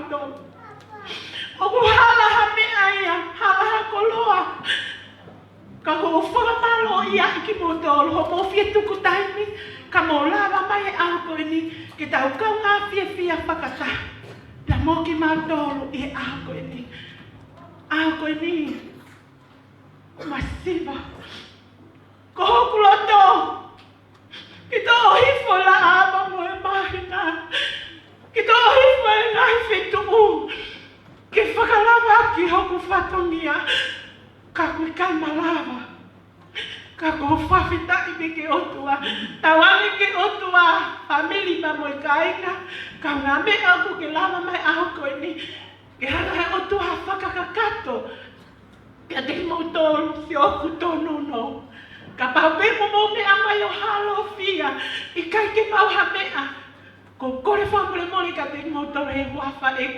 mautolo. Oku hala ha mea ia, hala ha koloa. Ka ko whakamalo ia ki mautolo, ho mo fia tuku taimi, ka mo lava mai e au ko ini, ki tau kau ngā fia whakata. Pia mo ki mautolo i au ko ini. Au ko ini, masiva. Ko hoku loto, ki tō hifo la aba mo e mahina. Ki tō hifo e ngai whetu ki whakalava ki hoku whatongia. Ka kui kai malava. Ka ko whawhita i me ke otua. Tawangi ke otua, famili ma mo i kainga. Ka ngā mea ku ke lava mai aho koe ni. Ke hana he otua whakakakato. Pia te mautolo si oku tono no. Ka paupe mo mea mai o halo fia. I kai ke mau ha mea. Ko kore whamure mori ka te mautolo e wafa e